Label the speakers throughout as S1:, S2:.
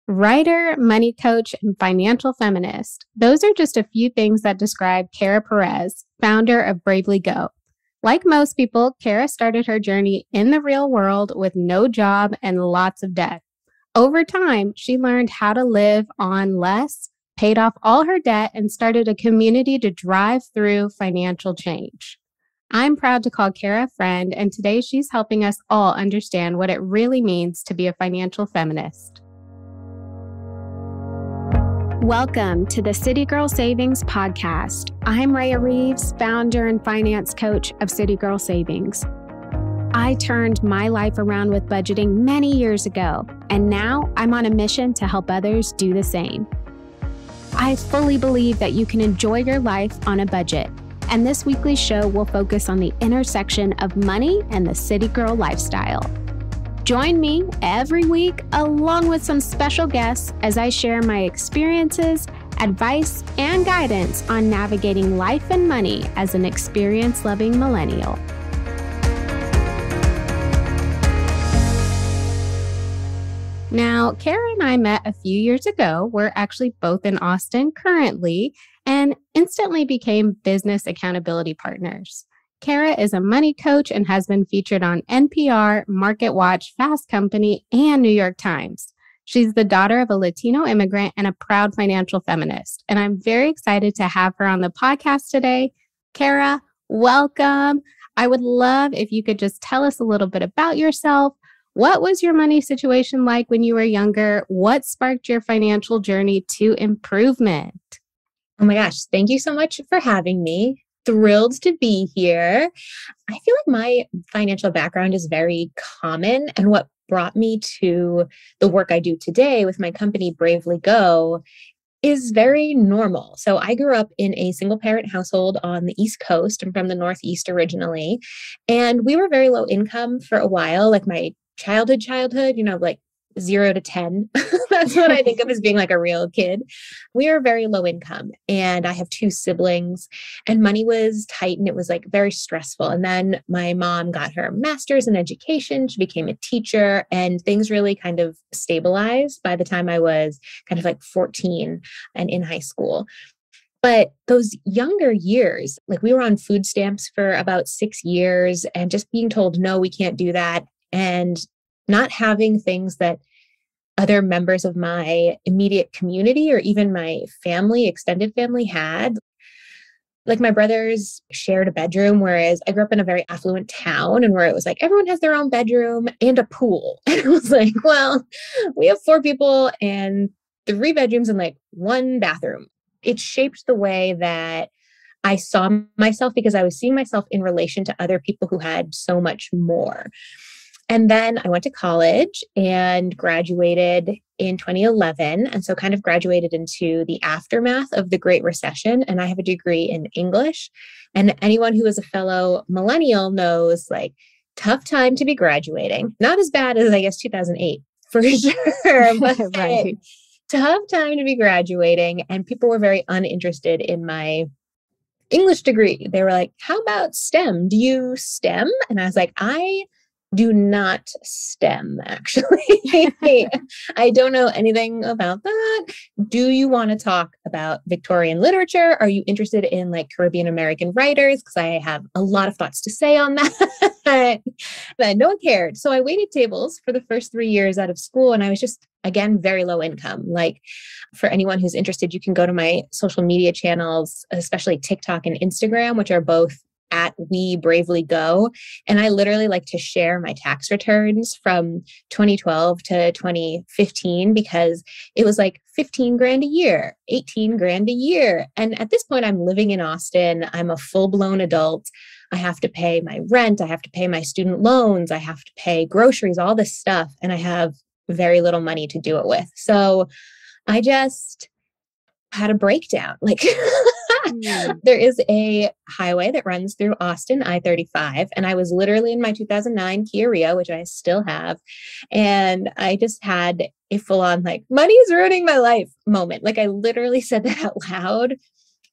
S1: Writer, money coach, and financial feminist. Those are just a few things that describe Kara Perez, founder of Bravely Go. Like most people, Kara started her journey in the real world with no job and lots of debt. Over time, she learned how to live on less, paid off all her debt, and started a community to drive through financial change. I'm proud to call Kara a friend, and today she's helping us all understand what it really means to be a financial feminist. Welcome to the City Girl Savings Podcast. I'm Rhea Reeves, founder and finance coach of City Girl Savings. I turned my life around with budgeting many years ago, and now I'm on a mission to help others do the same. I fully believe that you can enjoy your life on a budget, and this weekly show will focus on the intersection of money and the City Girl lifestyle. Join me every week, along with some special guests, as I share my experiences, advice, and guidance on navigating life and money as an experience-loving millennial. Now, Kara and I met a few years ago. We're actually both in Austin currently and instantly became business accountability partners. Kara is a money coach and has been featured on NPR, MarketWatch, Fast Company, and New York Times. She's the daughter of a Latino immigrant and a proud financial feminist. And I'm very excited to have her on the podcast today. Kara, welcome. I would love if you could just tell us a little bit about yourself. What was your money situation like when you were younger? What sparked your financial journey to improvement?
S2: Oh my gosh, thank you so much for having me. Thrilled to be here. I feel like my financial background is very common, and what brought me to the work I do today with my company Bravely Go is very normal. So I grew up in a single parent household on the East Coast. I'm from the Northeast originally, and we were very low income for a while, like my childhood, like 0 to 10. That's what I think of as being like a real kid. We are very low income, and I have 2 siblings, and money was tight and it was like very stressful. And then my mom got her master's in education. She became a teacher, and things really kind of stabilized by the time I was kind of like 14 and in high school. But those younger years, like we were on food stamps for about 6 years and just being told, no, we can't do that. And not having things that other members of my immediate community or even my family, extended family had. Like my brothers shared a bedroom, whereas I grew up in a very affluent town and where it was like everyone has their own bedroom and a pool. And it was like, well, we have 4 people and 3 bedrooms and like 1 bathroom. It shaped the way that I saw myself because I was seeing myself in relation to other people who had so much more. And then I went to college and graduated in 2011. And so kind of graduated into the aftermath of the Great Recession. And I have a degree in English. And anyone who is a fellow millennial knows like tough time to be graduating. Not as bad as I guess 2008 for sure, but
S1: Right.
S2: tough time to be graduating. And people were very uninterested in my English degree. They were like, how about STEM? Do you STEM? And I was like, I do not STEM, actually. I don't know anything about that. Do you want to talk about Victorian literature? Are you interested in like Caribbean American writers? Because I have a lot of thoughts to say on that. But no one cared. So I waited tables for the first 3 years out of school. And I was just, again, very low income. Like for anyone who's interested, you can go to my social media channels, especially TikTok and Instagram, which are both at We Bravely Go. And I literally like to share my tax returns from 2012 to 2015 because it was like 15 grand a year, 18 grand a year. And at this point, I'm living in Austin. I'm a full-blown adult. I have to pay my rent. I have to pay my student loans. I have to pay groceries, all this stuff. And I have very little money to do it with. So I just had a breakdown. Like there is a highway that runs through Austin, I-35. And I was literally in my 2009 Kia Rio, which I still have. And I just had a full on like, money is ruining my life moment. Like I literally said that out loud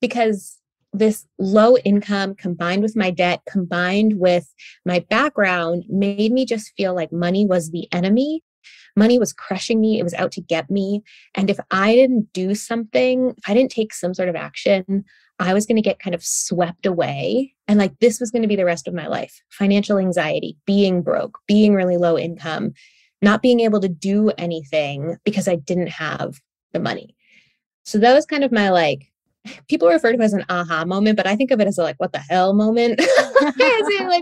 S2: because this low income combined with my debt, combined with my background made me just feel like money was the enemy Money was crushing me. It was out to get me. And if I didn't do something, if I didn't take some sort of action, I was going to get kind of swept away. And like, this was going to be the rest of my life. Financial anxiety, being broke, being really low income, not being able to do anything because I didn't have the money. So that was kind of my like, people refer to it as an aha moment, but I think of it as a like, what the hell moment. I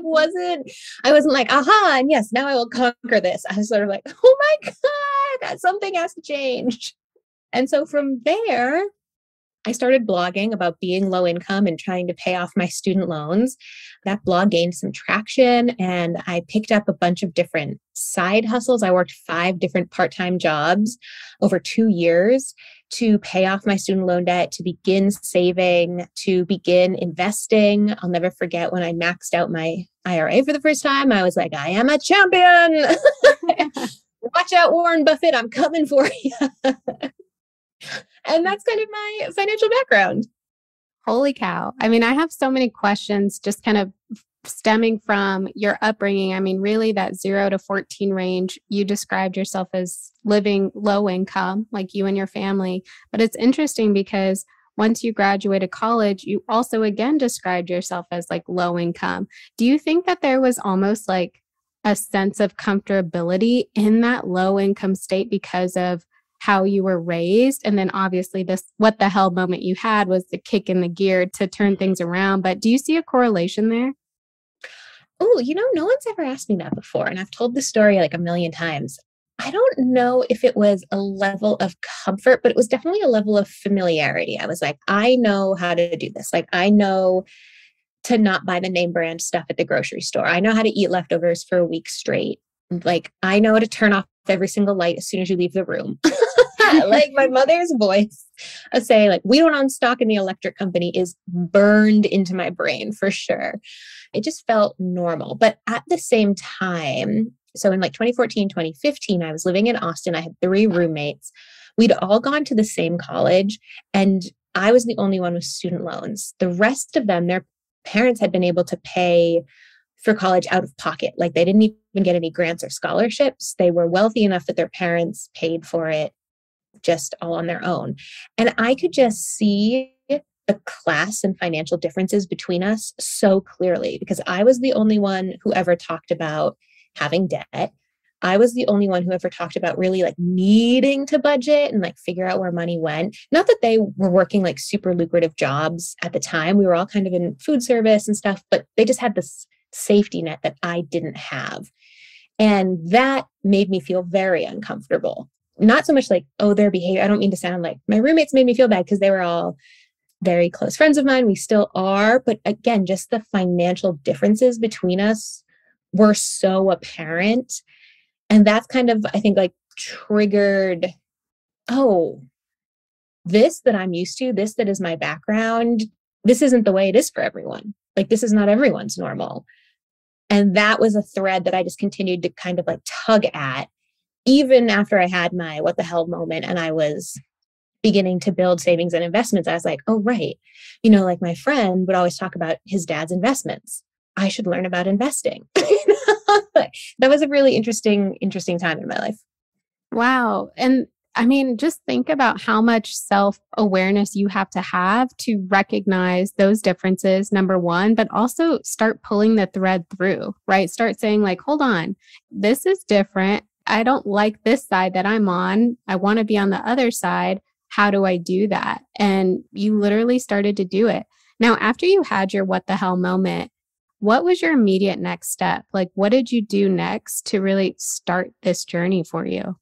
S2: wasn't like, aha, and yes, now I will conquer this. I was sort of like, oh my God, something has to change. And so from there, I started blogging about being low income and trying to pay off my student loans. That blog gained some traction and I picked up a bunch of different side hustles. I worked 5 different part-time jobs over 2 years to pay off my student loan debt, to begin saving, to begin investing. I'll never forget when I maxed out my IRA for the first time. I was like, I am a champion. Watch out, Warren Buffett, I'm coming for you. And that's kind of my financial background.
S1: Holy cow. I mean, I have so many questions just kind of stemming from your upbringing. I mean, really that 0 to 14 range, you described yourself as living low income, like you and your family. But it's interesting because once you graduated college, you also again described yourself as like low income. Do you think that there was almost like a sense of comfortability in that low income state because of how you were raised? And then obviously this what the hell moment you had was the kick in the gear to turn things around. But do you see a correlation there?
S2: Oh, no one's ever asked me that before. And I've told this story like a million times. I don't know if it was a level of comfort, but it was definitely a level of familiarity. I was like, I know how to do this. Like, I know to not buy the name brand stuff at the grocery store. I know how to eat leftovers for a week straight. Like, I know how to turn off every single light as soon as you leave the room. Like my mother's voice say like, we don't own stock in the electric company is burned into my brain for sure. It just felt normal. But at the same time, so in like 2014, 2015, I was living in Austin. I had 3 roommates. We'd all gone to the same college and I was the only one with student loans. The rest of them, their parents had been able to pay for college out of pocket. Like they didn't even get any grants or scholarships. They were wealthy enough that their parents paid for it just all on their own. And I could just see the class and financial differences between us so clearly because I was the only one who ever talked about having debt. I was the only one who ever talked about really like needing to budget and like figure out where money went. Not that they were working like super lucrative jobs at the time. We were all kind of in food service and stuff, but they just had this safety net that I didn't have. And that made me feel very uncomfortable. Not so much like, oh, their behavior. I don't mean to sound like my roommates made me feel bad because they were all very close friends of mine. We still are. But again, just the financial differences between us were so apparent. And that's kind of, I think, like triggered, oh, this that I'm used to, this that is my background, this isn't the way it is for everyone. Like, this is not everyone's normal. And that was a thread that I just continued to kind of like tug at, even after I had my what the hell moment and I was beginning to build savings and investments. I was like, oh, right. Like my friend would always talk about his dad's investments. I should learn about investing. That was a really interesting time in my life.
S1: Wow. And I mean, just think about how much self-awareness you have to recognize those differences, number one, but also start pulling the thread through, right? Start saying like, hold on, this is different. I don't like this side that I'm on. I want to be on the other side. How do I do that? And you literally started to do it. Now, after you had your what the hell moment, what was your immediate next step? Like, what did you do next to really start this journey for you?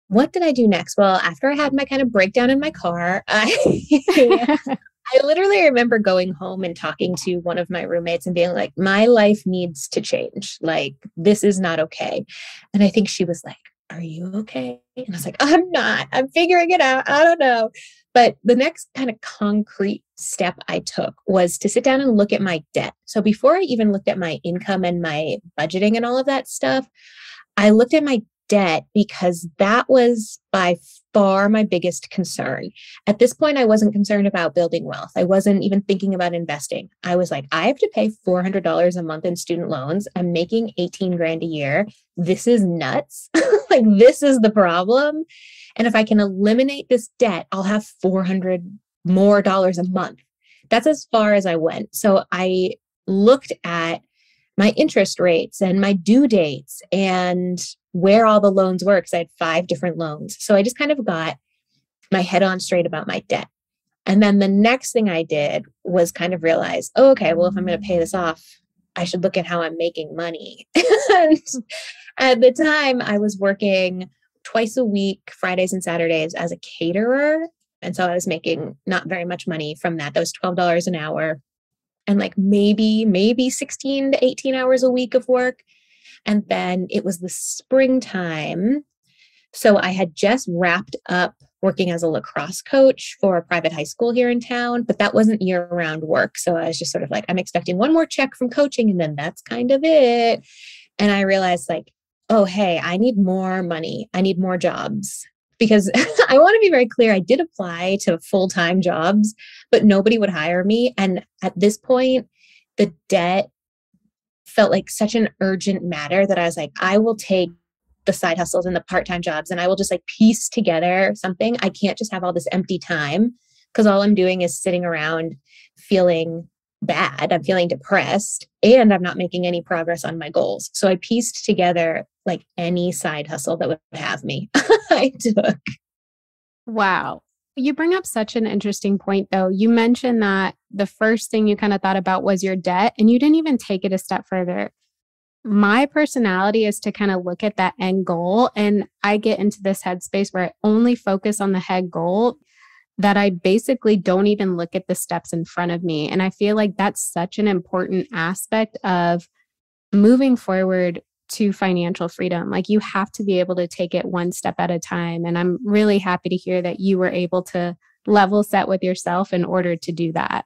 S2: What did I do next? Well, after I had my kind of breakdown in my car, I literally remember going home and talking to one of my roommates and being like, my life needs to change. Like, this is not okay. And I think she was like, are you okay? And I was like, I'm not. I'm figuring it out. I don't know. But the next kind of concrete step I took was to sit down and look at my debt. So before I even looked at my income and my budgeting and all of that stuff, I looked at my debt because that was by far my biggest concern. At this point, I wasn't concerned about building wealth. I wasn't even thinking about investing. I was like, I have to pay $400 a month in student loans. I'm making 18 grand a year. This is nuts. Like, this is the problem. And if I can eliminate this debt, I'll have $400 more a month. That's as far as I went. So I looked at my interest rates and my due dates and where all the loans were, because I had 5 different loans. So I just kind of got my head on straight about my debt. And then the next thing I did was kind of realize, oh, okay, well, if I'm going to pay this off, I should look at how I'm making money. And at the time, I was working twice a week, Fridays and Saturdays, as a caterer. And so I was making not very much money from that. That was $12 an hour and like maybe 16 to 18 hours a week of work. And then it was the springtime. So I had just wrapped up working as a lacrosse coach for a private high school here in town, but that wasn't year-round work. So I was just sort of like, I'm expecting one more check from coaching and then that's kind of it. And I realized like, oh, hey, I need more money. I need more jobs. Because I want to be very clear, I did apply to full-time jobs, but nobody would hire me. And at this point, the debt felt like such an urgent matter that I was like, I will take the side hustles and the part-time jobs and I will just like piece together something. I can't just have all this empty time because all I'm doing is sitting around feeling bad. I'm feeling depressed and I'm not making any progress on my goals. So I pieced together like any side hustle that would have me. I took.
S1: Wow. You bring up such an interesting point, though. You mentioned that the first thing you kind of thought about was your debt, and you didn't even take it a step further. My personality is to kind of look at that end goal, and I get into this headspace where I only focus on the head goal, that I basically don't even look at the steps in front of me. And I feel like that's such an important aspect of moving forward to financial freedom. Like, you have to be able to take it one step at a time. And I'm really happy to hear that you were able to level set with yourself in order to do that.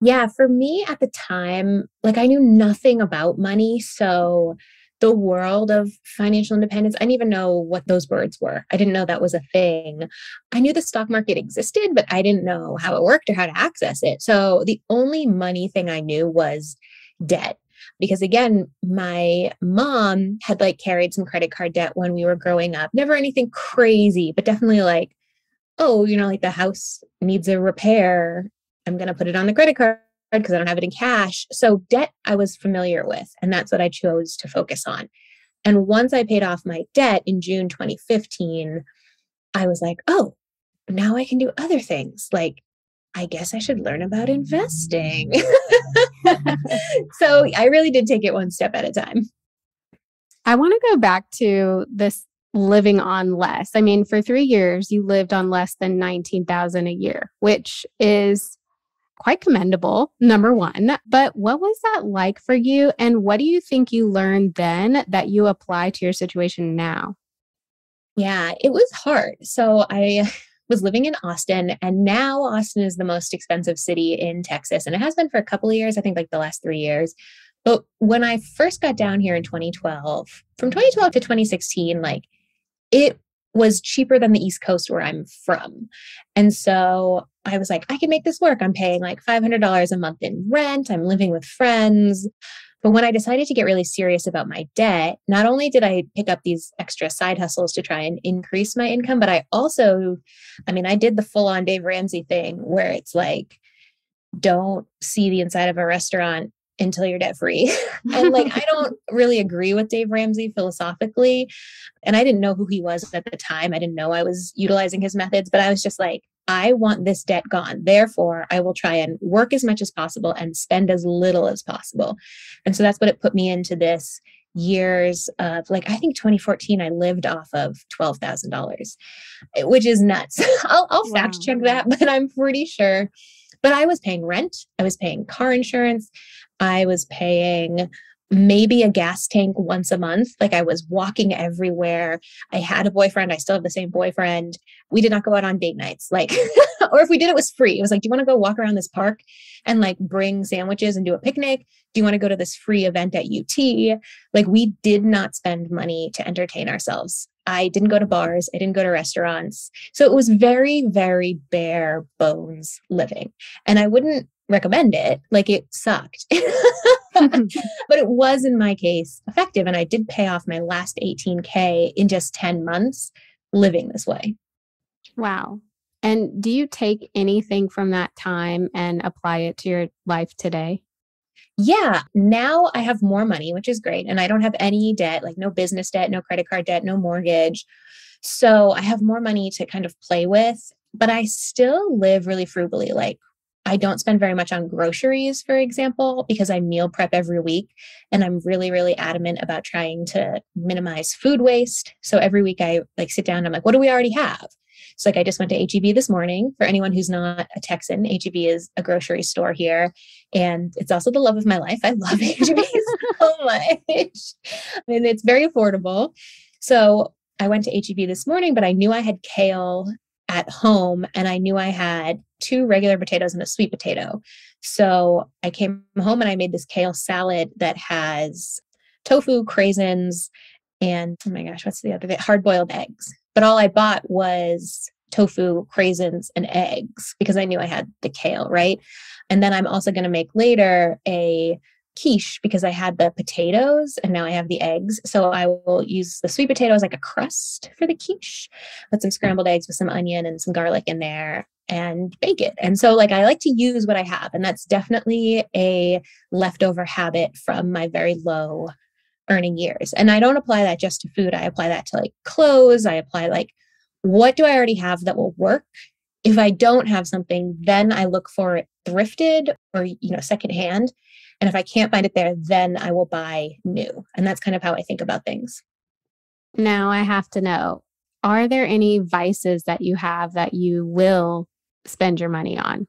S2: Yeah, for me at the time, like I knew nothing about money. So the world of financial independence, I didn't even know what those words were. I didn't know that was a thing. I knew the stock market existed, but I didn't know how it worked or how to access it. So the only money thing I knew was debt. Because again, my mom had like carried some credit card debt when we were growing up. Never anything crazy, but definitely like, oh, like the house needs a repair. I'm going to put it on the credit card because I don't have it in cash. So debt I was familiar with, and that's what I chose to focus on. And once I paid off my debt in June 2015, I was like, oh, now I can do other things. Like, I guess I should learn about investing. So I really did take it one step at a time.
S1: I want to go back to this living on less. I mean, for 3 years, you lived on less than $19,000 a year, which is quite commendable, number one. But what was that like for you? And what do you think you learned then that you apply to your situation now?
S2: Yeah, it was hard. So I was living in Austin, and now Austin is the most expensive city in Texas. And it has been for a couple of years, I think like the last 3 years. But when I first got down here in 2012, from 2012 to 2016, like it was cheaper than the East Coast where I'm from. And so I was like, I can make this work. I'm paying like $500 a month in rent. I'm living with friends. But when I decided to get really serious about my debt, not only did I pick up these extra side hustles to try and increase my income, but I did the full-on Dave Ramsey thing where it's like, don't see the inside of a restaurant until you're debt free. And like, I don't really agree with Dave Ramsey philosophically. And I didn't know who he was at the time. I didn't know I was utilizing his methods, but I was just like, I want this debt gone. Therefore, I will try and work as much as possible and spend as little as possible. And so that's what it put me into this years of like, I think 2014, I lived off of $12,000, which is nuts. I'll fact check that, but I'm pretty sure. But I was paying rent. I was paying car insurance. I was paying maybe a gas tank once a month. Like I was walking everywhere. I had a boyfriend. I still have the same boyfriend. We did not go out on date nights. Like, or if we did, it was free. It was like, do you want to go walk around this park and like bring sandwiches and do a picnic? do you want to go to this free event at UT? Like, we did not spend money to entertain ourselves. I didn't go to bars. I didn't go to restaurants. So it was very, very bare bones living. And I wouldn't recommend it. Like, it sucked. But it was, in my case, effective. And I did pay off my last 18K in just 10 months living this way.
S1: Wow. And do you take anything from that time and apply it to your life today?
S2: Yeah. Now I have more money, which is great. And I don't have any debt, like no business debt, no credit card debt, no mortgage. So I have more money to kind of play with, but I still live really frugally. Like, I don't spend very much on groceries, for example, because I meal prep every week. And I'm really, really adamant about trying to minimize food waste. So every week I like sit down and I'm like, what do we already have? So like, I just went to HEB this morning. For anyone who's not a Texan, HEB is a grocery store here. And it's also the love of my life. I love HEB so much. And it's very affordable. So I went to HEB this morning, but I knew I had kale at home and I knew I had 2 regular potatoes and a sweet potato. So I came home and I made this kale salad that has tofu, craisins, and oh my gosh, what's the other thing? Hard-boiled eggs. But all I bought was tofu, craisins, and eggs because I knew I had the kale, right? And then I'm also going to make later a quiche because I had the potatoes and now I have the eggs. So I will use the sweet potato as like a crust for the quiche, put some scrambled eggs with some onion and some garlic in there and bake it. And so like, I like to use what I have. And that's definitely a leftover habit from my very low earning years. And I don't apply that just to food. I apply that to like clothes. I apply like, what do I already have that will work? If I don't have something, then I look for it thrifted or, secondhand. And if I can't find it there, then I will buy new. And that's kind of how I think about things.
S1: Now I have to know, are there any vices that you have that you will spend your money on?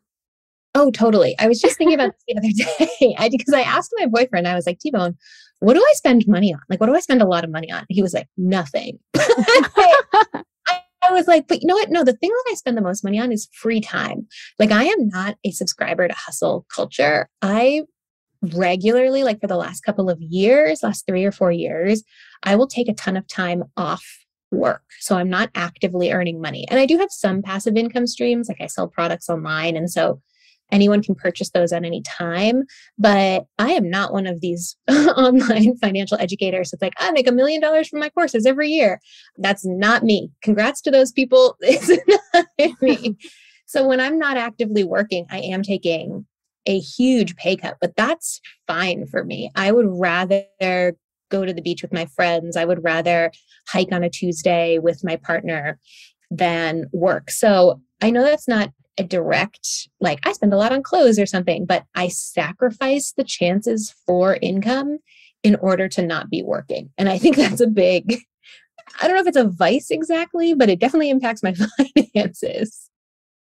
S2: Oh, totally. I was just thinking about this the other day because I asked my boyfriend, I was like, T-Bone, what do I spend money on? Like, what do I spend a lot of money on? He was like, nothing. I was like, but you know what? No, the thing that I spend the most money on is free time. Like, I am not a subscriber to hustle culture. I regularly, like for the last couple of years, last 3 or 4 years, I will take a ton of time off work. So I'm not actively earning money. And I do have some passive income streams, like I sell products online. And so anyone can purchase those at any time. But I am not one of these online financial educators. It's like, I make $1 million from my courses every year. That's not me. Congrats to those people. It's not me. So when I'm not actively working, I am taking a huge pay cut, but that's fine for me. I would rather go to the beach with my friends. I would rather hike on a Tuesday with my partner than work. So I know that's not a direct, like I spend a lot on clothes or something, but I sacrifice the chances for income in order to not be working. And I think that's a big, I don't know if it's a vice exactly, but it definitely impacts my finances.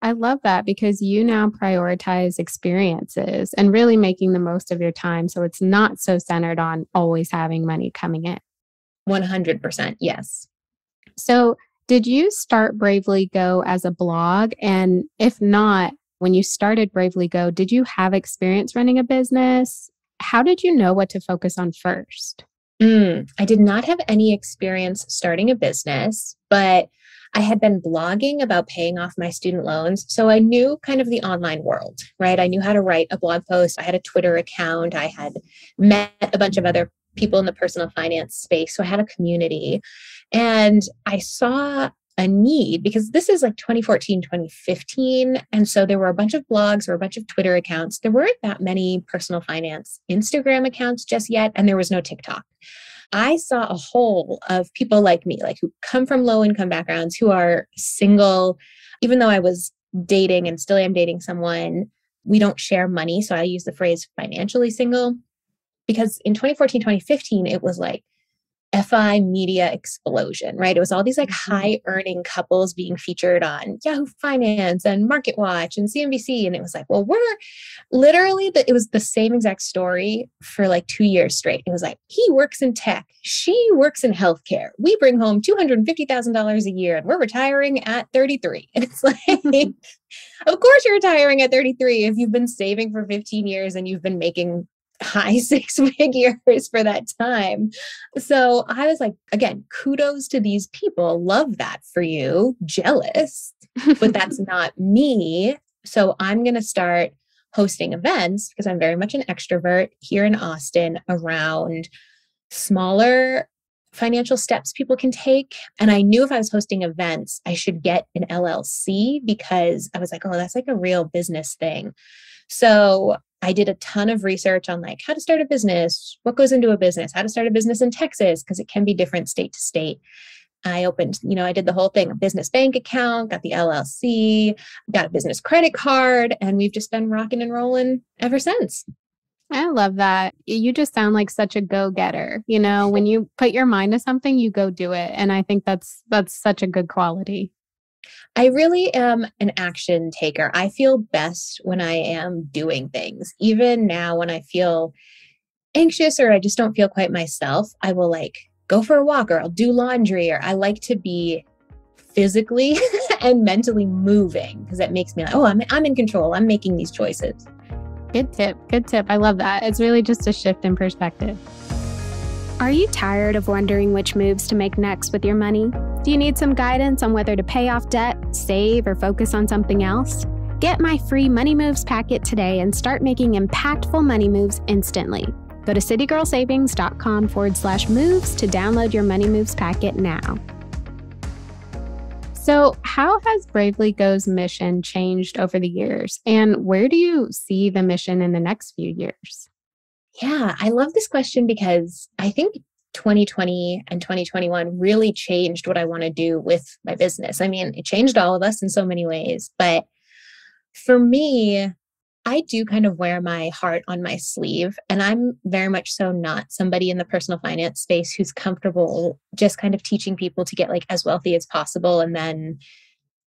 S1: I love that because you now prioritize experiences and really making the most of your time. So it's not so centered on always having money coming in.
S2: 100%. Yes.
S1: So did you start Bravely Go as a blog? And if not, when you started Bravely Go, did you have experience running a business? How did you know what to focus on first?
S2: I did not have any experience starting a business, but I had been blogging about paying off my student loans. So I knew kind of the online world, right? I knew how to write a blog post. I had a Twitter account. I had met a bunch of other people in the personal finance space. So I had a community and I saw a need because this is like 2014, 2015. And so there were a bunch of blogs or a bunch of Twitter accounts. There weren't that many personal finance Instagram accounts just yet. And there was no TikTok. I saw a hole of people like me, like who come from low income backgrounds, who are single, even though I was dating and still am dating someone, we don't share money. So I use the phrase financially single because in 2014, 2015, it was like FI media explosion, right? It was all these like high earning couples being featured on Yahoo Finance and Market Watch and CNBC. And it was like, well, we're literally, it was the same exact story for like 2 years straight. It was like, he works in tech. She works in healthcare. We bring home $250,000 a year and we're retiring at 33. And it's like, of course you're retiring at 33 if you've been saving for 15 years and you've been making high six figures for that time. So I was like, again, kudos to these people. Love that for you. Jealous, but that's not me. So I'm going to start hosting events because I'm very much an extrovert here in Austin around smaller financial steps people can take. And I knew if I was hosting events, I should get an LLC because I was like, oh, that's like a real business thing. So I did a ton of research on like how to start a business, what goes into a business, how to start a business in Texas, because it can be different state to state. I opened, I did the whole thing, a business bank account, got the LLC, got a business credit card, and we've just been rocking and rolling ever since.
S1: I love that. You just sound like such a go-getter. When you put your mind to something, you go do it. And I think that's such a good quality.
S2: I really am an action taker. I feel best when I am doing things. Even now when I feel anxious or I just don't feel quite myself, I will like go for a walk or I'll do laundry, or I like to be physically and mentally moving because that makes me like, oh, I'm in control. I'm making these choices.
S1: Good tip. Good tip. I love that. It's really just a shift in perspective. Are you tired of wondering which moves to make next with your money? Do you need some guidance on whether to pay off debt, save, or focus on something else? Get my free Money Moves packet today and start making impactful money moves instantly. Go to citygirlsavings.com/moves to download your Money Moves packet now. So how has Bravely Go's mission changed over the years? And where do you see the mission in the next few years?
S2: Yeah, I love this question because I think 2020 and 2021 really changed what I want to do with my business. I mean, it changed all of us in so many ways, but for me, I do kind of wear my heart on my sleeve, and I'm very much so not somebody in the personal finance space who's comfortable just kind of teaching people to get like as wealthy as possible and then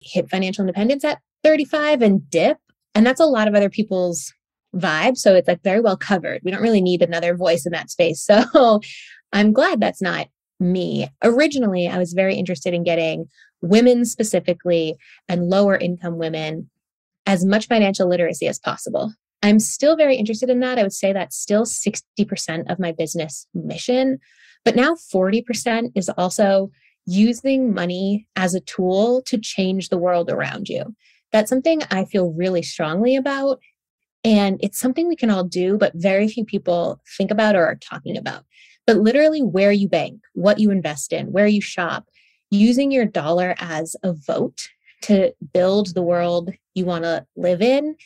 S2: hit financial independence at 35 and dip. And that's a lot of other people's vibe. So it's like very well covered. We don't really need another voice in that space. So I'm glad that's not me. Originally, I was very interested in getting women specifically and lower income women as much financial literacy as possible. I'm still very interested in that. I would say that's still 60% of my business mission, but now 40% is also using money as a tool to change the world around you. That's something I feel really strongly about. And it's something we can all do, but very few people think about or are talking about. But literally where you bank, what you invest in, where you shop, using your dollar as a vote to build the world you want to live in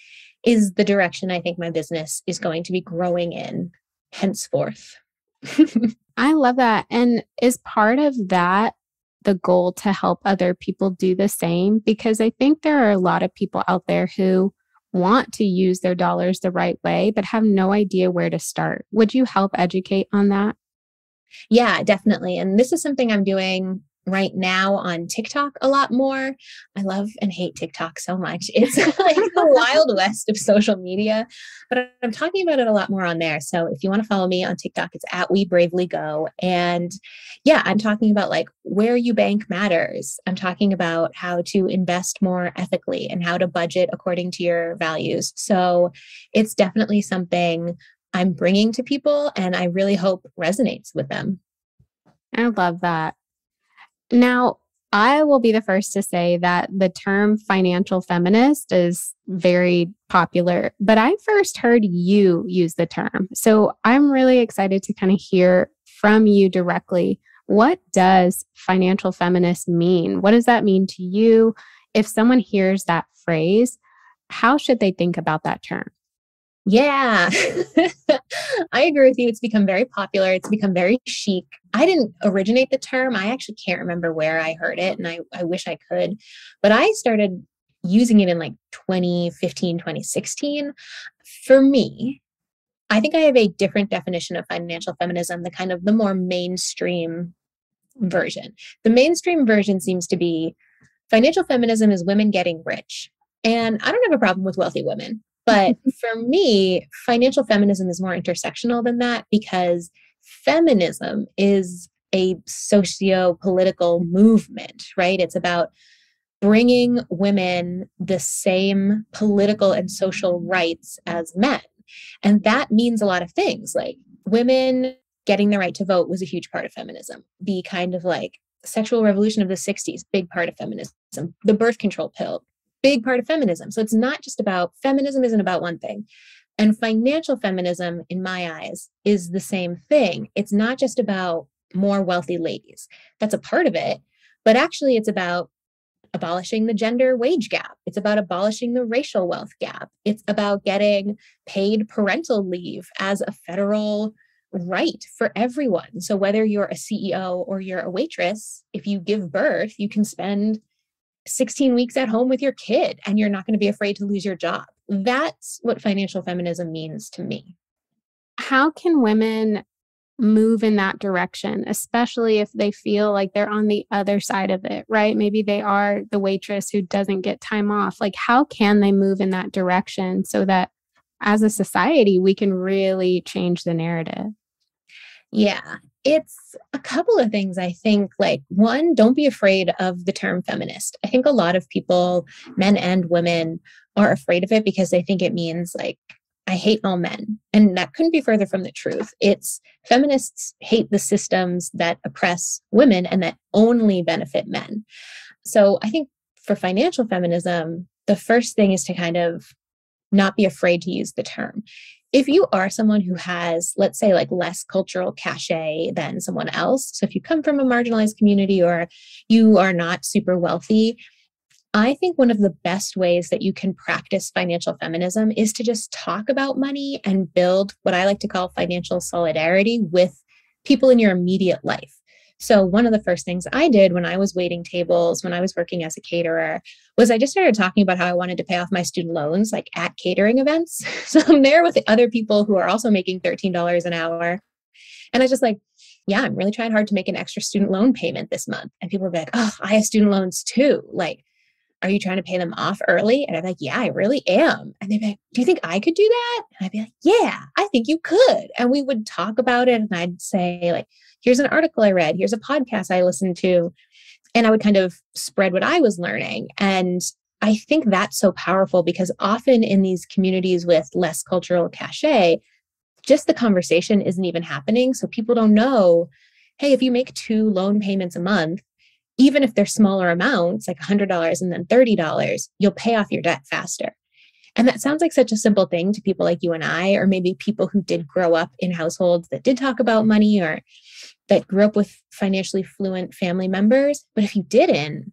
S2: is the direction I think my business is going to be growing in henceforth.
S1: I love that. And is part of that the goal to help other people do the same? Because I think there are a lot of people out there who want to use their dollars the right way, but have no idea where to start. Would you help educate on that?
S2: Yeah, definitely. And this is something I'm doing right now on TikTok a lot more. I love and hate TikTok so much. It's like the wild west of social media, but I'm talking about it a lot more on there. So if you want to follow me on TikTok, it's at We Bravely Go. And yeah, I'm talking about like where you bank matters. I'm talking about how to invest more ethically and how to budget according to your values. So it's definitely something I'm bringing to people, and I really hope resonates with them.
S1: I love that. Now, I will be the first to say that the term financial feminist is very popular, but I first heard you use the term. So I'm really excited to kind of hear from you directly. What does financial feminist mean? What does that mean to you? If someone hears that phrase, how should they think about that term?
S2: Yeah, I agree with you. It's become very popular. It's become very chic. I didn't originate the term. I actually can't remember where I heard it, and I wish I could. But I started using it in like 2015, 2016. For me, I think I have a different definition of financial feminism, the kind of the more mainstream version. The mainstream version seems to be financial feminism is women getting rich. And I don't have a problem with wealthy women. But for me, financial feminism is more intersectional than that because feminism is a socio-political movement, right? It's about bringing women the same political and social rights as men. And that means a lot of things. Like women getting the right to vote was a huge part of feminism. The kind of like sexual revolution of the 60s, big part of feminism. The birth control pill, big part of feminism. So it's not just about, feminism isn't about one thing. And financial feminism, in my eyes, is the same thing. It's not just about more wealthy ladies. That's a part of it. But actually, it's about abolishing the gender wage gap. It's about abolishing the racial wealth gap. It's about getting paid parental leave as a federal right for everyone. So whether you're a CEO or you're a waitress, if you give birth, you can spend 16 weeks at home with your kid and you're not going to be afraid to lose your job. That's what financial feminism means to me.
S1: How can women move in that direction, especially if they feel like they're on the other side of it, right? Maybe they are the waitress who doesn't get time off. Like, how can they move in that direction so that as a society, we can really change the narrative?
S2: Yeah, it's a couple of things. I think, like, one, don't be afraid of the term feminist. I think a lot of people, men and women, are afraid of it because they think it means like, I hate all men. And that couldn't be further from the truth. It's feminists hate the systems that oppress women and that only benefit men. So I think for financial feminism, the first thing is to kind of not be afraid to use the term. If you are someone who has, let's say, like less cultural cachet than someone else, so if you come from a marginalized community or you are not super wealthy, I think one of the best ways that you can practice financial feminism is to just talk about money and build what I like to call financial solidarity with people in your immediate life. So one of the first things I did when I was waiting tables, when I was working as a caterer, was I just started talking about how I wanted to pay off my student loans, like at catering events. So I'm there with the other people who are also making $13 an hour. And I just like, yeah, I'm really trying hard to make an extra student loan payment this month. And people would be like, oh, I have student loans too. Like, are you trying to pay them off early? And I'm like, yeah, I really am. And they'd be like, do you think I could do that? And I'd be like, yeah, I think you could. And we would talk about it. And I'd say like, here's an article I read. Here's a podcast I listened to. And I would kind of spread what I was learning. And I think that's so powerful because often in these communities with less cultural cachet, just the conversation isn't even happening. So people don't know, hey, if you make 2 loan payments a month, even if they're smaller amounts, like $100 and then $30, you'll pay off your debt faster. And that sounds like such a simple thing to people like you and I, or maybe people who did grow up in households that did talk about money or that grew up with financially fluent family members. But if you didn't,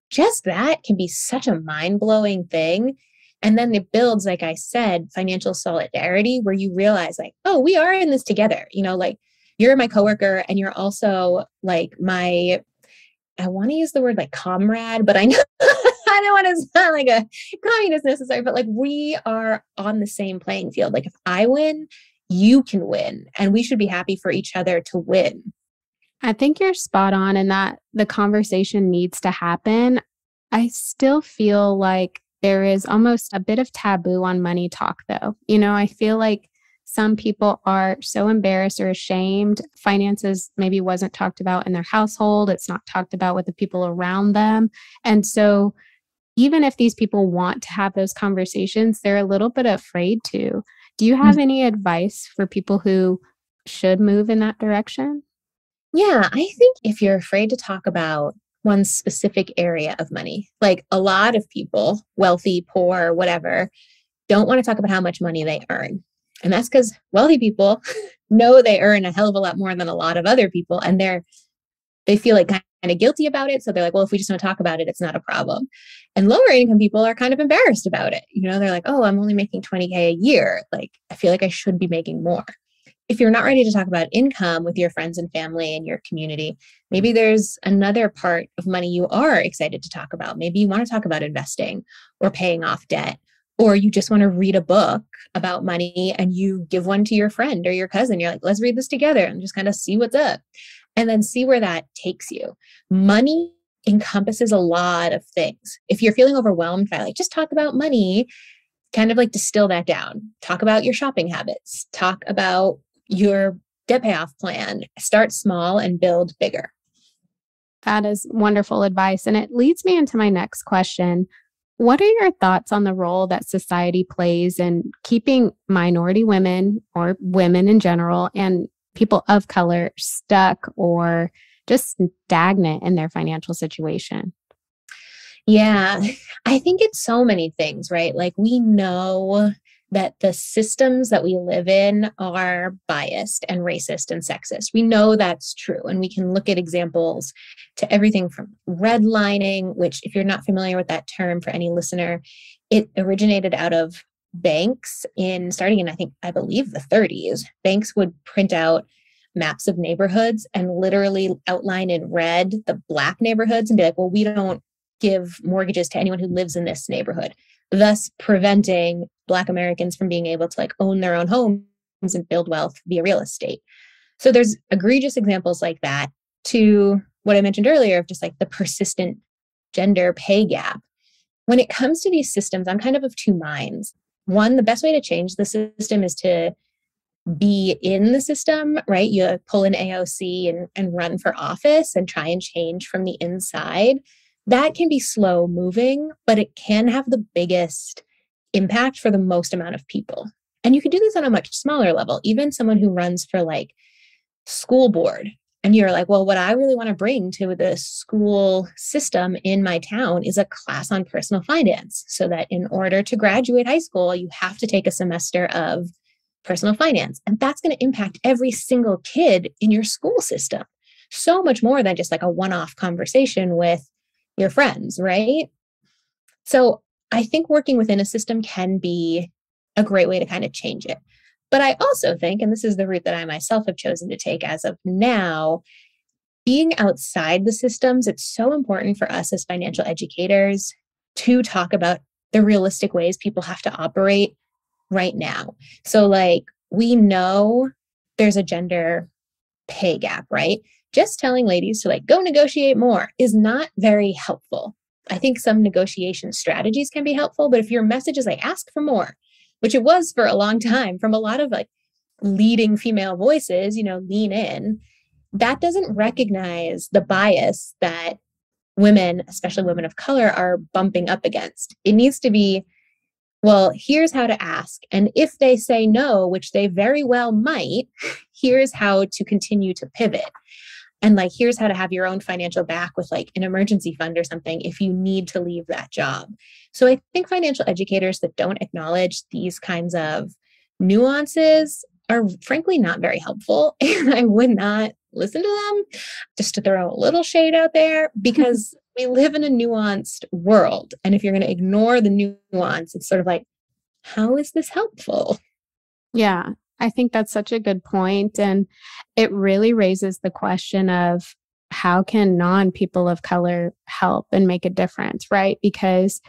S2: just that can be such a mind-blowing thing. And then it builds, like I said, financial solidarity where you realize like, oh, we are in this together. You know, like you're my coworker and you're also like my, I want to use the word like comrade, but I know I don't want to sound like a communist necessarily, but like we are on the same playing field. Like if I win, you can win, and we should be happy for each other to win.
S1: I think you're spot on in that the conversation needs to happen. I still feel like there is almost a bit of taboo on money talk, though. You know, I feel like some people are so embarrassed or ashamed. Finances maybe wasn't talked about in their household. It's not talked about with the people around them. And so even if these people want to have those conversations, they're a little bit afraid to. Do you have any advice for people who should move in that direction?
S2: Yeah, I think if you're afraid to talk about one specific area of money, like a lot of people, wealthy, poor, whatever, don't want to talk about how much money they earn. And that's because wealthy people know they earn a hell of a lot more than a lot of other people. And they feel like kind of guilty about it. So they're like, well, if we just don't talk about it, it's not a problem. And lower income people are kind of embarrassed about it. You know, they're like, oh, I'm only making 20K a year. Like, I feel like I should be making more. If you're not ready to talk about income with your friends and family and your community, maybe there's another part of money you are excited to talk about. Maybe you want to talk about investing or paying off debt, or you just want to read a book about money and you give one to your friend or your cousin. You're like, let's read this together and just kind of see what's up and then see where that takes you. Money encompasses a lot of things. If you're feeling overwhelmed by like, just talk about money, kind of like distill that down. Talk about your shopping habits. Talk about your debt payoff plan. Start small and build bigger.
S1: That is wonderful advice. And it leads me into my next question. What are your thoughts on the role that society plays in keeping minority women or women in general and people of color stuck or just stagnant in their financial situation?
S2: Yeah, I think it's so many things, right? Like we know that the systems that we live in are biased and racist and sexist. We know that's true. And we can look at examples to everything from redlining, which, if you're not familiar with that term for any listener, it originated out of banks in starting in, I believe the 30s. Banks would print out maps of neighborhoods and literally outline in red the Black neighborhoods and be like, well, we don't give mortgages to anyone who lives in this neighborhood, thus preventing Black Americans from being able to like own their own homes and build wealth via real estate. So there's egregious examples like that to what I mentioned earlier of just like the persistent gender pay gap. When it comes to these systems, I'm kind of two minds. One, the best way to change the system is to be in the system, right? You pull an AOC and run for office and try and change from the inside. That can be slow moving, but it can have the biggest impact for the most amount of people. And you can do this on a much smaller level, even someone who runs for like school board. And you're like, well, what I really want to bring to the school system in my town is a class on personal finance, so that in order to graduate high school, you have to take a semester of personal finance. And that's going to impact every single kid in your school system. So much more than just like a one-off conversation with your friends, right? So I think working within a system can be a great way to kind of change it. But I also think, and this is the route that I myself have chosen to take as of now, being outside the systems, it's so important for us as financial educators to talk about the realistic ways people have to operate right now. So like we know there's a gender pay gap, right? Just telling ladies to like go negotiate more is not very helpful. I think some negotiation strategies can be helpful, but if your message is like ask for more, which it was for a long time from a lot of like leading female voices, lean in, that doesn't recognize the bias that women, especially women of color, are bumping up against. It needs to be, well, here's how to ask. And if they say no, which they very well might, here's how to continue to pivot. And like, here's how to have your own financial back with like an emergency fund or something if you need to leave that job. So I think financial educators that don't acknowledge these kinds of nuances are frankly not very helpful. And I would not listen to them, just to throw a little shade out there, because we live in a nuanced world. And if you're going to ignore the nuance, it's sort of like, how is this helpful?
S1: Yeah, I think that's such a good point. And it really raises the question of how can non-people of color help and make a difference, right? Because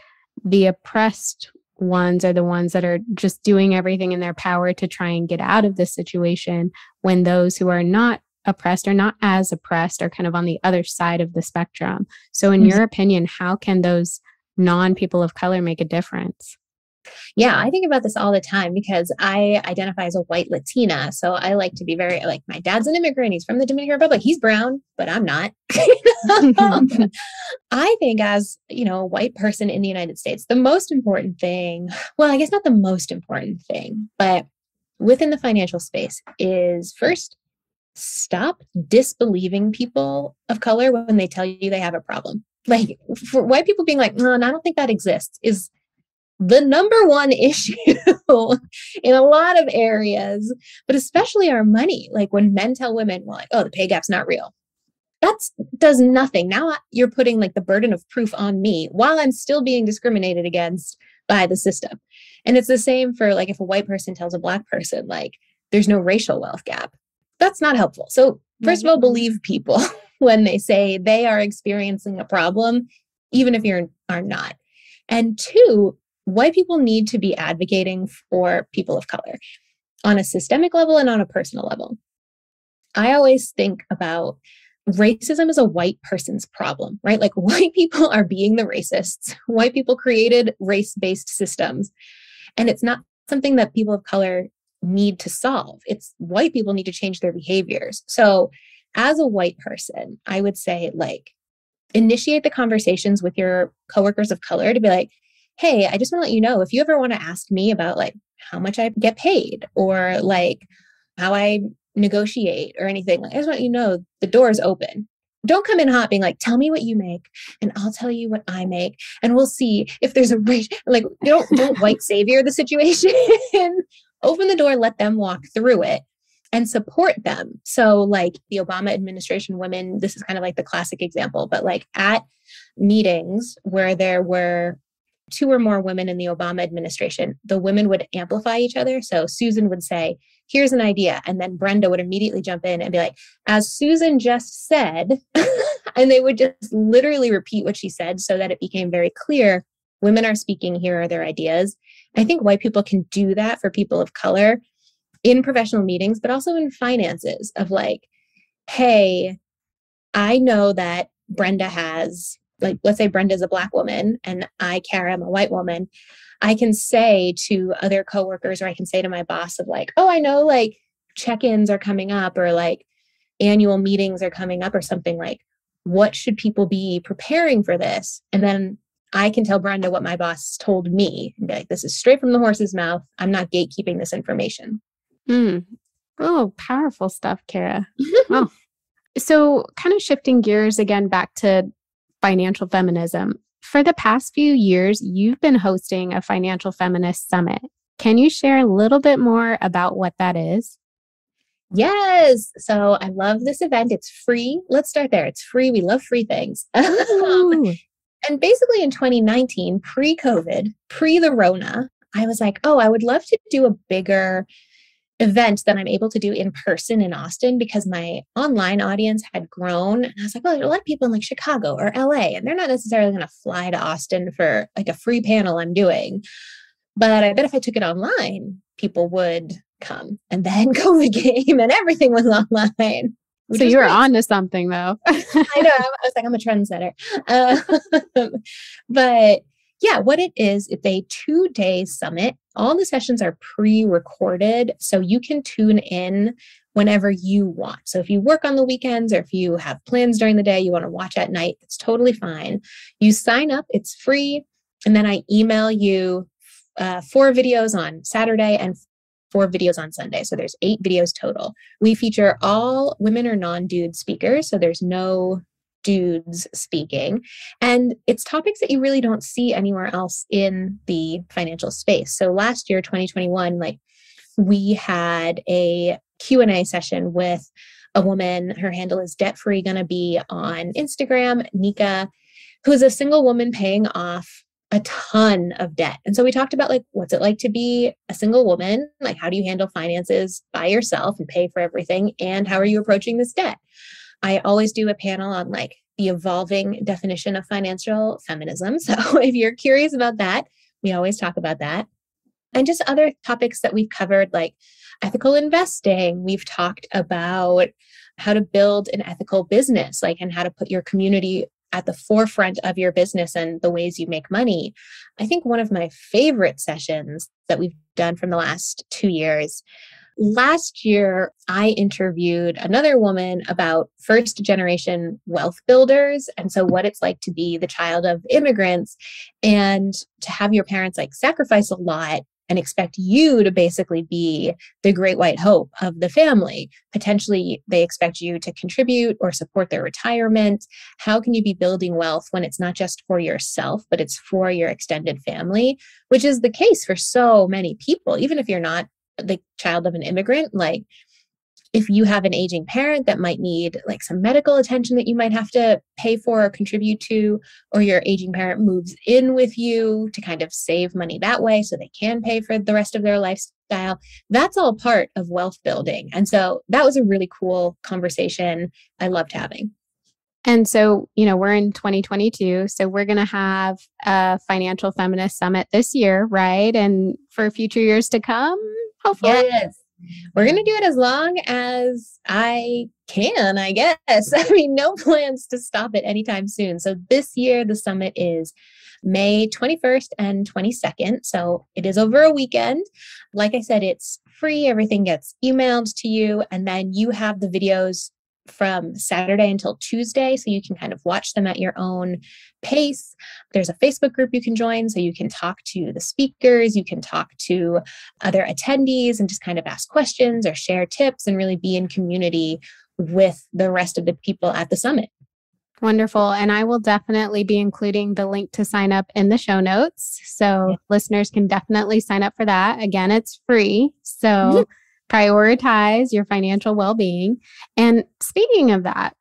S1: the oppressed ones are the ones that are just doing everything in their power to try and get out of this situation, when those who are not oppressed or not as oppressed are kind of on the other side of the spectrum. So in your opinion, how can those non-people of color make a difference?
S2: Yeah, I think about this all the time because I identify as a white Latina. So I like to be very like, my dad's an immigrant. He's from the Dominican Republic. He's brown, but I'm not. I think as, a white person in the United States, the most important thing, well, I guess not the most important thing, but within the financial space is first, stop disbelieving people of color when they tell you they have a problem. Like for white people being like, no, I don't think that exists is the number one issue in a lot of areas, but especially our money. Like when men tell women, well, like, oh, the pay gap's not real. That does nothing. Now you're putting like the burden of proof on me while I'm still being discriminated against by the system. And it's the same for like if a white person tells a Black person, like there's no racial wealth gap. That's not helpful. So first of all, believe people when they say they are experiencing a problem, even if you are not. And two, white people need to be advocating for people of color on a systemic level and on a personal level. I always think about racism as a white person's problem, right? Like white people are being the racists. White people created race-based systems. And it's not something that people of color need to solve. It's white people need to change their behaviors. So as a white person, I would say like initiate the conversations with your coworkers of color to be like, hey, I just want to let you know, if you ever want to ask me about like how much I get paid or like how I negotiate or anything, like, I just want you to know the door is open. Don't come in hot being like, tell me what you make and I'll tell you what I make and we'll see if there's a rate. Like, don't white savior the situation. Open the door, let them walk through it and support them. So like the Obama administration women, this is kind of like the classic example, but like at meetings where there were two or more women in the Obama administration, the women would amplify each other. So Susan would say, here's an idea. And then Brenda would immediately jump in and be like, as Susan just said, and they would just literally repeat what she said so that it became very clear. Women are speaking, here are their ideas. I think white people can do that for people of color in professional meetings, but also in finances of like, hey, I know that Brenda has, like, let's say Brenda's a Black woman and Kara, am a white woman. I can say to other coworkers, or I can say to my boss of like, oh, I know like check-ins are coming up or like annual meetings are coming up or something, like, what should people be preparing for this? And then I can tell Brenda what my boss told me and be like, this is straight from the horse's mouth. I'm not gatekeeping this information.
S1: Oh, powerful stuff, Kara. Wow. So kind of shifting gears again back to financial feminism. For the past few years, you've been hosting a Financial Feminist Summit. Can you share a little bit more about what that is?
S2: Yes. So I love this event. It's free. Let's start there. It's free. We love free things. And basically in 2019, pre-COVID, pre the Rona, I was like, oh, I would love to do a bigger event that I'm able to do in person in Austin because my online audience had grown. And I was like, well, there's a lot of people in like Chicago or LA, and they're not necessarily going to fly to Austin for like a free panel I'm doing. But I bet if I took it online, people would come. And then COVID came and everything was online.
S1: So you were on to something though.
S2: I know. I was like, I'm a trendsetter. But yeah, what it is, it's a 2-day summit. All the sessions are pre-recorded, so you can tune in whenever you want. So if you work on the weekends or if you have plans during the day, you want to watch at night, it's totally fine. You sign up, it's free. And then I email you 4 videos on Saturday and 4 videos on Sunday. So there's 8 videos total. We feature all women or non-dude speakers. So there's no dudes speaking. And it's topics that you really don't see anywhere else in the financial space. So last year, 2021, like we had a Q&A session with a woman. Her handle is Debt Free, gonna be on Instagram, Nika, who is a single woman paying off a ton of debt. And so we talked about like, what's it like to be a single woman? Like, how do you handle finances by yourself and pay for everything? And how are you approaching this debt? I always do a panel on like the evolving definition of financial feminism. So if you're curious about that, we always talk about that. And just other topics that we've covered, like ethical investing. We've talked about how to build an ethical business, like, and how to put your community at the forefront of your business and the ways you make money. I think one of my favorite sessions that we've done from the last 2 years, last year, I interviewed another woman about first generation wealth builders. And so what it's like to be the child of immigrants and to have your parents like sacrifice a lot and expect you to basically be the great white hope of the family. Potentially, they expect you to contribute or support their retirement. How can you be building wealth when it's not just for yourself, but it's for your extended family, which is the case for so many people, even if you're not the child of an immigrant. Like, if you have an aging parent that might need like some medical attention that you might have to pay for or contribute to, or your aging parent moves in with you to kind of save money that way so they can pay for the rest of their lifestyle, that's all part of wealth building. And so that was a really cool conversation I loved having.
S1: And so, we're in 2022, so we're going to have a Financial Feminist Summit this year, right? And for future years to come, hopefully.
S2: Yes. We're going to do it as long as I can, I guess. I mean, no plans to stop it anytime soon. So this year, the summit is May 21st and 22nd. So it is over a weekend. Like I said, it's free. Everything gets emailed to you. And then you have the videos from Saturday until Tuesday, so you can kind of watch them at your own pace. There's a Facebook group you can join, so you can talk to the speakers, you can talk to other attendees and just kind of ask questions or share tips and really be in community with the rest of the people at the summit.
S1: Wonderful. And I will definitely be including the link to sign up in the show notes. So listeners can definitely sign up for that. Again, it's free. So prioritize your financial well-being. And speaking of that,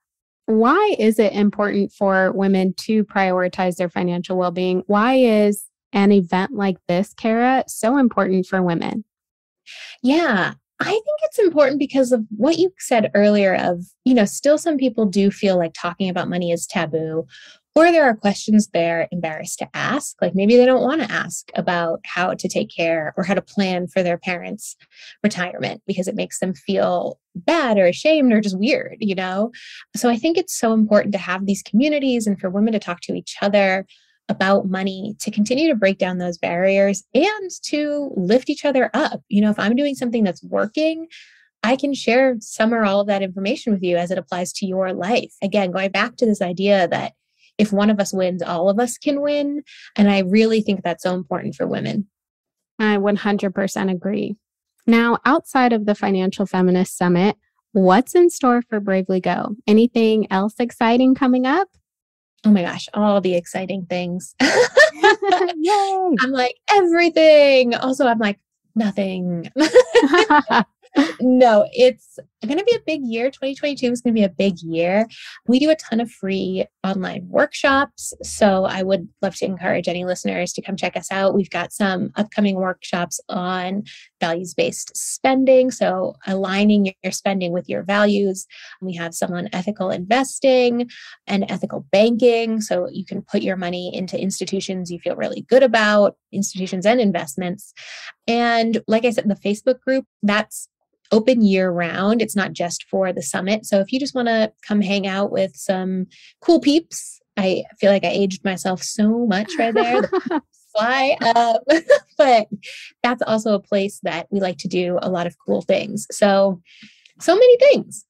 S1: why is it important for women to prioritize their financial well-being? Why is an event like this, Kara, so important for women?
S2: Yeah. I think it's important because of what you said earlier of, still some people do feel like talking about money is taboo, or there are questions they're embarrassed to ask. Like maybe they don't want to ask about how to take care or how to plan for their parents' retirement because it makes them feel bad or ashamed or just weird, So I think it's so important to have these communities and for women to talk to each other about money, to continue to break down those barriers and to lift each other up. If I'm doing something that's working, I can share some or all of that information with you as it applies to your life. Again, going back to this idea that if one of us wins, all of us can win. And I really think that's so important for women.
S1: I 100% agree. Now, outside of the Financial Feminist Summit, what's in store for Bravely Go? Anything else exciting coming up?
S2: Oh my gosh, all the exciting things.
S1: Yay!
S2: I'm like, everything. Also, I'm like, nothing. No, it's going to be a big year. 2022 is going to be a big year. We do a ton of free online workshops. So I would love to encourage any listeners to come check us out. We've got some upcoming workshops on values-based spending. So aligning your spending with your values. We have some on ethical investing and ethical banking. So you can put your money into institutions you feel really good about, institutions and investments. And like I said, the Facebook group, that's open year round. It's not just for the summit. So if you just want to come hang out with some cool peeps, I feel like I aged myself so much right there. Fly up. But that's also a place that we like to do a lot of cool things. So many things.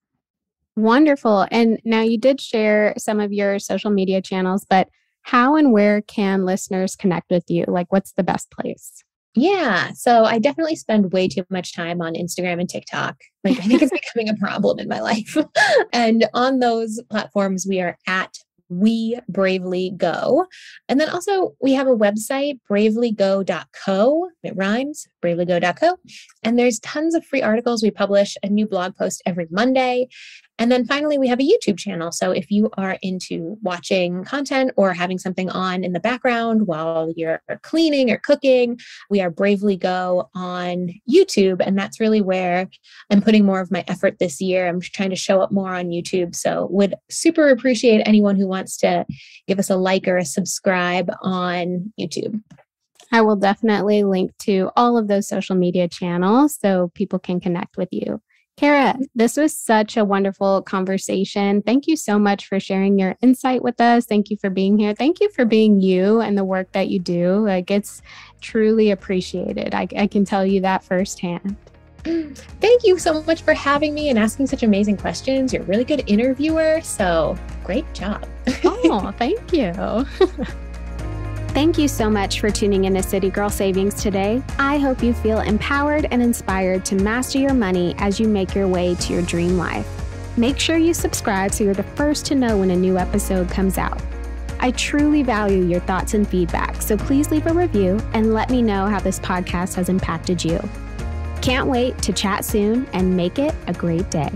S1: Wonderful. And now you did share some of your social media channels, but how and where can listeners connect with you? Like, what's the best place?
S2: Yeah. So I definitely spend way too much time on Instagram and TikTok. Like, I think it's becoming a problem in my life. And on those platforms, we are at We Bravely Go. And then also we have a website, bravelygo.co. It rhymes, bravelygo.co. And there's tons of free articles. We publish a new blog post every Monday. And then finally, we have a YouTube channel. So if you are into watching content or having something on in the background while you're cleaning or cooking, we are Bravely Go on YouTube. And that's really where I'm putting more of my effort this year. I'm trying to show up more on YouTube. So would super appreciate anyone who wants to give us a like or a subscribe on YouTube.
S1: I will definitely link to all of those social media channels so people can connect with you. Kara, this was such a wonderful conversation. Thank you so much for sharing your insight with us. Thank you for being here. Thank you for being you and the work that you do. Like, it's truly appreciated. I can tell you that firsthand.
S2: Thank you so much for having me and asking such amazing questions. You're a really good interviewer. So great job.
S1: Oh, thank you. Thank you so much for tuning into City Girl Savings today. I hope you feel empowered and inspired to master your money as you make your way to your dream life. Make sure you subscribe so you're the first to know when a new episode comes out. I truly value your thoughts and feedback, so please leave a review and let me know how this podcast has impacted you. Can't wait to chat soon and make it a great day.